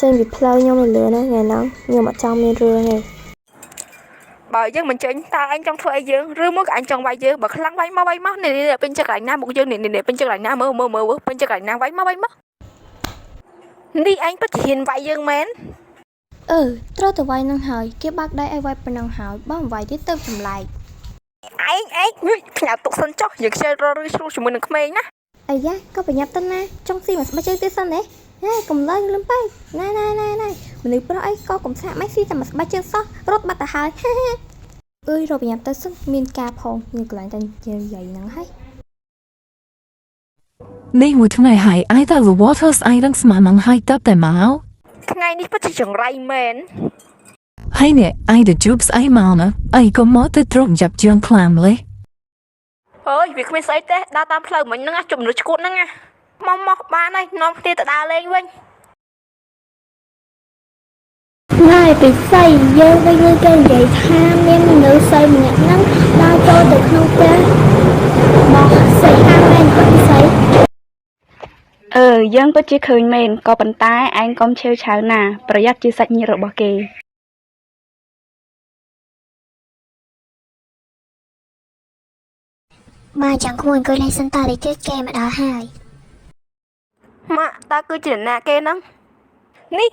ចេញពីផ្លូវខ្ញុំនៅលើហ្នឹងថ្ងៃហ្នឹងខ្ញុំអត់ចង់មានរឿងទេបើយើងមិនចេញតើអញចង់ធ្វើអីយើងឬមួយក៏អញចង់វាយយើងបើខ្លាំងវាយមកនេះពេញចិត្តកន្លែងណាមុខយើងនេះពេញចិត្តកន្លែងណាមើលពេញចិត្តកន្លែងណាវាយមកនេះអញពិតជាហ៊ានវាយយើងមែនត្រូវទៅវាយនឹងហើយគេបាក់ដៃឲ្យវាយប៉ុណ្ណឹងហើយបើមិនវាយទេទៅចម្លែកឯងផ្ញើទុកសិនចុះយើងខ្ជិលរកឬឆ្លុះជាមួយនឹងក្មេងណាអាយ៉ាក៏ប្រញាប់ទៅណាចង់ស៊ីមកស្បែកជើងទៀតសិនទេហេកុំលើលំពេកណែមនុស្សប្រុសអីក៏កុំសាកមិនស៊ីតែមកស្បែកជើងសោះរត់បាត់ទៅហើយអើយរកប្រញាប់ទៅសិនមានការផងមានកន្លែងតែនិយាយហ្នឹងហើយនេះមួយថ្ងៃហើយឯតើ The Waters ឯនឹងស្មាននឹងហើយតើតែមកថ្ងៃនេះពិតជាចង្រៃមែនហើយនេះឯទៅជួបស្អីមកណាឯក៏មកទៅត្រង់ចាប់ជើងខ្លាំងលេអើយវាគ្មានស្អីទេដើរតាមផ្លូវមិញហ្នឹងជំនួសឈួតហ្នឹងមកបានហើយនាំគ្នាទៅដើរលេងវិញហើយពិសីយើងវិញគេនិយាយថាមានមនុស្សស្រីម្នាក់ហ្នឹងដើរចូលទៅក្នុងផ្ទះរបស់ស្រីខាងមែនពិសីយើងពិតជាឃើញមែនក៏ប៉ុន្តែឯងកុំឆេវឆាវណាប្រយ័ត្នជាសាច់ញាតិរបស់គេបាទចាំគួរអង្គុយលេងសិនតើតិចទៀតគេមកដល់ហើយម៉ាក់តើគឺជាណាគេហ្នឹងនេះ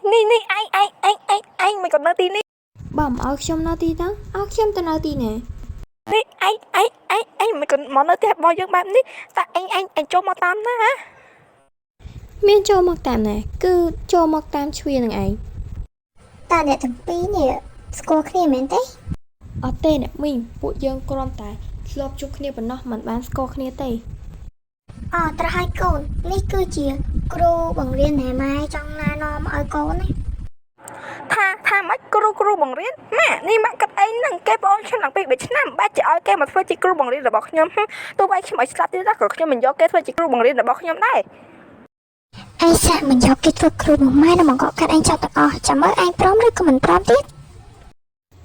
ឯងមិនក៏នៅទីនេះបើមិនឲ្យខ្ញុំនៅទីហ្នឹងឲ្យខ្ញុំទៅនៅទីណានេះឯងមិនក៏មកនៅផ្ទះរបស់យើងបែបនេះតើឯងចូលមកតាមណាហ៎មានចូលមកតាមណាគឺចូលមកតាមជ្វានឹងឯងតើអ្នកទាំងពីរនេះស្គាល់គ្នាមែនទេអត់ទេអ្នកមីងពួកយើងគ្រាន់តែធ្លាប់ជួបគ្នាប៉ុណ្ណោះមិនបានស្គាល់គ្នាទេត្រូវហើយកូននេះគឺជាគ្រូបង្រៀនដែលម៉ែចង់ណែនាំឲ្យកូនណាថាម៉េចគ្រូបង្រៀនម៉ាក់នេះម៉ាក់គិតអីហ្នឹងគេបងខ្ញុំឡើងពី3ឆ្នាំបាច់ជាឲ្យគេមកធ្វើជាគ្រូបង្រៀនរបស់ខ្ញុំទោះបីខ្ញុំឲ្យស្លាប់ទៀតក៏ខ្ញុំមិនយកគេធ្វើជាគ្រូបង្រៀនរបស់ខ្ញុំដែរឯងសាក់មិនយកគេធ្វើគ្រូមកម៉ែនឹងបង្កកាត់ឯងចោលទាំងអស់ចាំមើលឯងព្រមឬក៏មិនព្រមទៀត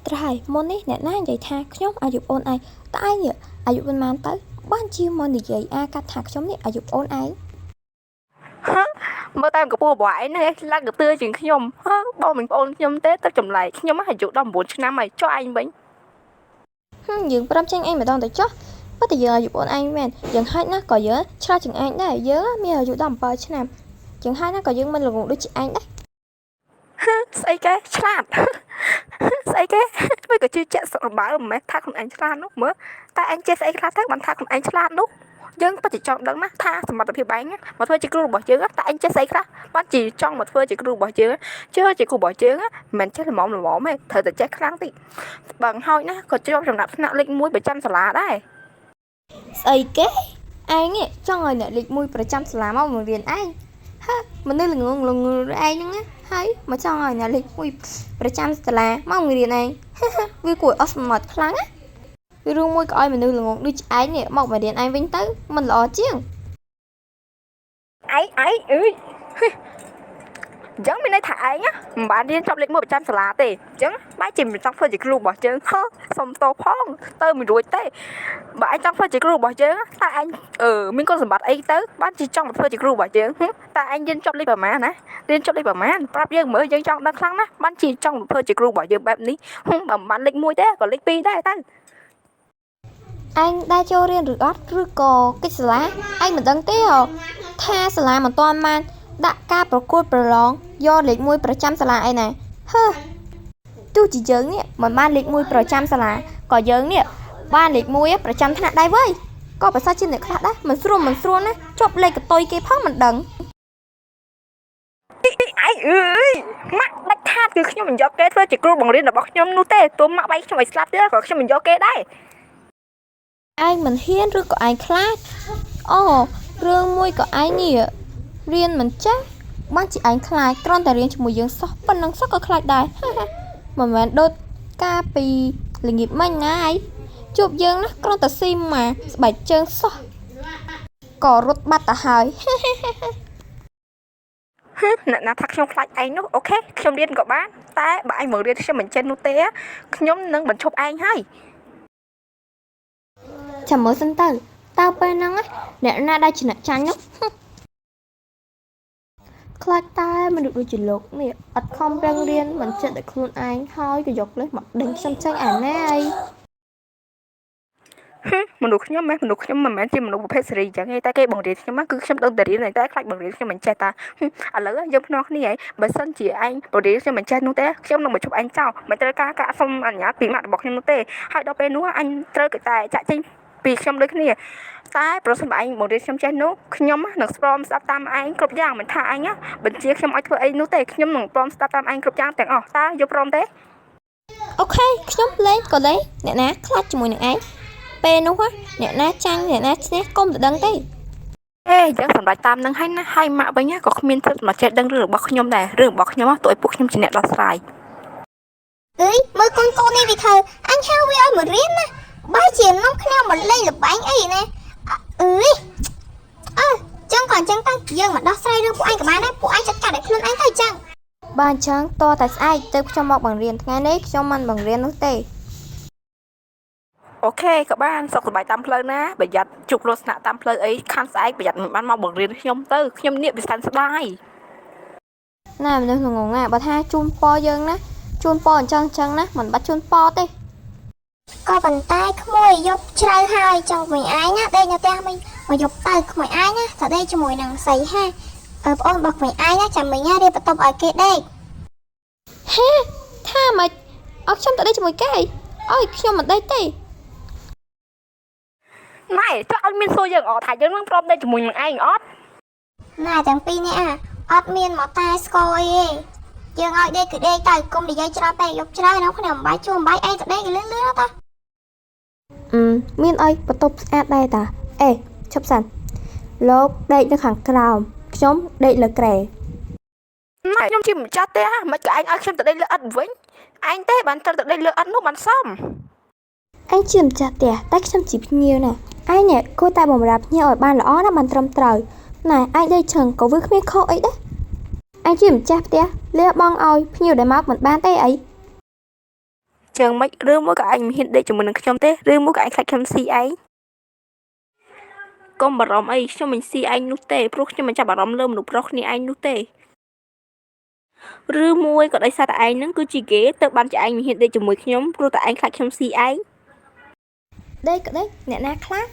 ត្រូវហើយមុននេះអ្នកណានិយាយថាខ្ញុំអាយុអូនឯងតើឯងអាយុប៉ុន្មានទៅបានជាមកនិយាយកាត់ថាខ្ញុំនេះអាយុអូនឯងមើលតាមកពស់របស់ឯងនេះឡើងកទឿជាងខ្ញុំបងមិនប្អូនខ្ញុំទេទៅចម្លែកខ្ញុំអាយុ19ឆ្នាំហើយចុះឯងវិញយើងព្រមចេញឯងម្ដងទៅចុះប៉ុន្តែយើងអាយុអូនឯងមែនយើងហាច់ណាស់ក៏យើងឆ្លាតជាងឯងដែរយើងមានអាយុ17ឆ្នាំយើងហាច់ណាស់ក៏យើងមិនល្ងងដូចជាឯងដែរស្អីគេឆ្លាតស្អីគេមិនក៏ជឿជាក់ស្របើមិនមែនថាខ្លួនឯងឆ្លាតនោះមើលតែឯងចេះស្អីខ្លះទៅបានថាខ្លួនឯងឆ្លាតនោះយើងពិតជាចង់ដឹងណាថាសមត្ថភាពឯងមកធ្វើជាគ្រូរបស់យើងតែឯងចេះស្អីខ្លះបានជាចង់មកធ្វើជាគ្រូរបស់យើងជឿជាគ្រូរបស់យើងមិនមែនចេះល្មមទេត្រូវតែចេះខ្លាំងតិចបើហើយណាក៏ជាប់ចំណាប់ថ្នាក់លេខ1ប្រចាំសាលាដែរស្អីគេឯងចង់ឲ្យអ្នកលេខ1ប្រចាំសាលាមកបង្រៀនឯងមនុស្សល្ងងឯងហ្នឹងហើយមកចង់ឲ្យអ្នកលេខ1ប្រចាំសាលាមកបង្រៀនឯងវាគួរអស់សមត្ថខ្លាំងណាវារឿងមួយក៏ឲ្យមនុស្សល្ងងដូចឯងនេះមកបង្រៀនឯងវិញទៅមិនល្អជាងឯងចឹងមានន័យថាឯងមិនបានរៀនចប់លេខ1ប្រចាំសាលាទេចឹងបែរជាមិនចង់ធ្វើជាគ្រូរបស់យើងសុំតោផងទៅមិនរួចទេបើឯងចង់ធ្វើជាគ្រូរបស់យើងតែឯងមានគុណសម្បត្តិអីទៅបានជាចង់មកធ្វើជាគ្រូរបស់យើងតែឯងរៀនចប់លេខប្រមាណណារៀនចប់លេខប្រមាណប្រាប់យើងមើលយើងចង់ដឹងខ្លាំងណាស់បានជាចង់មកធ្វើជាគ្រូរបស់យើងបែបនេះបើមិនបានលេខ1ទេក៏លេខ2ដែរទៅឯងដែរចូលរៀនឬអត់ឬក៏កិច្ចសាលាឯងមិនដឹងទេថាសាលាមិនទាន់បានដាក់ការប្រកួតប្រឡងយកលេខ1ប្រចាំសាលាអីណាទោះជាយើងនេះមិនបានលេខ1ប្រចាំសាលាក៏យើងនេះបានលេខ1ប្រចាំថ្នាក់ដែរវើយក៏ប្រសិទ្ធជាអ្នកខ្លះដែរមិនស្រួលណាជាប់លេខកតុយគេផងមិនដឹងឯងម៉ាក់ដាច់ខាតគឺខ្ញុំមិនយកគេធ្វើជាគ្រូបង្រៀនរបស់ខ្ញុំនោះទេទោះម៉ាក់បែកខ្ញុំឲ្យស្លាប់ទៀតក៏ខ្ញុំមិនយកគេដែរឯងមិនហ៊ានឬក៏ឯងខ្លាចរឿងមួយក៏ឯងនេះរៀនមិនចេះបានជាឯងខ្លាចគ្រាន់តែរៀនជាមួយយើងសោះប៉ុណ្ណឹងសោះក៏ខ្លាចដែរមិនមែនដូចការពីល្ងាចមិញណាឯងជួបយើងណាគ្រាន់តែស៊ីមកស្បែកជើងសោះក៏រត់បាត់ទៅហើយអ្នកណាថាខ្ញុំខ្លាចឯងនោះអូខេខ្ញុំរៀនក៏បានតែបើឯងមករៀនខ្ញុំមិនចេះនោះទេខ្ញុំនឹងបញ្ឈប់ឯងហើយចាំមើលសិនទៅពេលហ្នឹងអ្នកណាដែលជាអ្នកចាញ់នោះ ខ្លាចតែមនុស្សដូចជាលោកនេះអត់ខំប្រឹងរៀនមិនចិត្តតែខ្លួនឯងហើយក៏យកលេសមកដេញខ្ញុំចេញអាណាអី មនុស្សខ្ញុំមនុស្សខ្ញុំមិនមែនជាមនុស្សប្រភេទសេរីអញ្ចឹងទេតែគេបង្រៀនខ្ញុំគឺខ្ញុំដឹងតែរៀនតែខ្លាចបង្រៀនខ្ញុំមិនចេះតាឥឡូវយើងភ្នាល់គ្នាហើយបើសិនជាឯងបង្រៀនខ្ញុំមិនចេះនោះទេខ្ញុំនឹងមកជប់ឯងចោលមិនត្រូវការការសុំអនុញ្ញាតពីម៉ាក់របស់ខ្ញុំនោះទេហើយដល់ពេលនោះអញត្រូវតែចាក់ចេញពីខ្ញុំដូចគ្នាតែប្រសិនបើឯងបង្រៀនខ្ញុំចេះនោះខ្ញុំនឹងព្រមស្ដាប់តាមឯងគ្រប់យ៉ាងមិនថាឯងបញ្ជាខ្ញុំឲ្យធ្វើអីនោះទេខ្ញុំនឹងព្រមស្ដាប់តាមឯងគ្រប់យ៉ាងទាំងអស់តើយកព្រមទេ អូខេខ្ញុំលេងក៏លេងអ្នកណាខ្លាចជាមួយនឹងឯងពេលនោះអ្នកណាចាញ់អ្នកណាឈ្នះកុំទៅដឹងទេ អេយ៉ាងសម្រាប់តាមនឹងហើយណាហើយម៉ាក់វិញក៏គ្មានទឹកមកចេះដឹងរឿងរបស់ខ្ញុំដែររឿងរបស់ខ្ញុំទោះឲ្យពួកខ្ញុំជាអ្នកដោះស្រាយ អើយមើលកូននេះវាធ្វើអញហៅវាឲ្យមករៀនណាបើជានាំគ្នាមកលេងល្បែងអីណាអើយចឹងក៏អញ្ចឹងទៅយើងមកដោះស្រាយរឿងពួកឯងក៏បានដែរពួកឯងចាត់ការឲ្យខ្លួនឯងទៅចឹង បើអញ្ចឹងតតែស្អែកទៅខ្ញុំមកបង្រៀនថ្ងៃនេះខ្ញុំមិនបង្រៀននោះទេ អូខេក៏បានសុខសប្បាយតាមផ្លូវណាប្រយ័ត្នជួបគ្រោះថ្នាក់តាមផ្លូវអីខាងស្អែកប្រយ័ត្នមិនបានមកបង្រៀនខ្ញុំទៅខ្ញុំនេះវាស្ដាយស្ដាយ ណាមនុស្សងងបើថាជូនពរយើងណាជូនពរអញ្ចឹងណាមិនបាច់ជូនពរទេ ក៏ប៉ុន្តែក្មួយយប់ជ្រៅហើយចង់វិញឯងណាដេកនៅផ្ទះមិញមកយប់ទៅក្មួយឯងណាតែដេកជាមួយនឹងសៃហាប្អូនរបស់ក្មួយឯងណាចាំមិញរៀបបន្ទប់ឲ្យគេដេក ហេថាម៉េចអត់ខ្ញុំទៅដេកជាមួយគេអើយខ្ញុំមិនដេកទេ ណែចុះឲ្យមានសួរយើងអត់ថាយើងនឹងព្រមដេកជាមួយនឹងឯងអត់ ណាទាំងពីរនេះអត់មានមកតែស្គាល់អីទេយើងឲ្យដេកគឺដេកទៅកុំនិយាយច្រើនពេកយប់ជ្រៅនៅក្នុងអំបាយជួអំបាយអីទៅដេកលឿនតា មានអីបន្ទប់ស្អាតដែរតាអេឈប់សិនលោកដេកនៅខាងក្រោមខ្ញុំដេកលើក្រែ ណែខ្ញុំជាម្ចាស់ទេមិនក៏ឯងឲ្យខ្ញុំទៅដេកលើឥដ្ឋវិញឯងទេបានត្រូវទៅដេកលើឥដ្ឋនោះបានសម អញជាម្ចាស់ផ្ទះតែខ្ញុំជាភ្ញៀវណាឯងនេះគួរតែបម្រើភ្ញៀវឲ្យបានល្អណាបានត្រឹមត្រូវណែឯងដេកឈឹងក៏វាគ្មានខុសអីដែរអញជាម្ចាស់ផ្ទះលះបង់ឲ្យភ្ញៀវដែលមកមិនបានទេអី ចឹងមិនឬមួយក៏ឯងមិនហ៊ានដេកជាមួយនឹងខ្ញុំទេឬមួយក៏ឯងខ្លាចខ្ញុំស៊ីឯងកុំបារម្ភអីខ្ញុំមិនស៊ីឯងនោះទេព្រោះខ្ញុំមិនចាប់អារម្មណ៍លើមនុស្សប្រុសគ្នាឯងនោះទេឬមួយក៏ដោយសារតែឯងហ្នឹងគឺជាគេទៅបានជាឯងមិនហ៊ានដេកជាមួយខ្ញុំព្រោះតែឯងខ្លាចខ្ញុំស៊ីឯង ដេកក៏ដេកអ្នកណាខ្លាច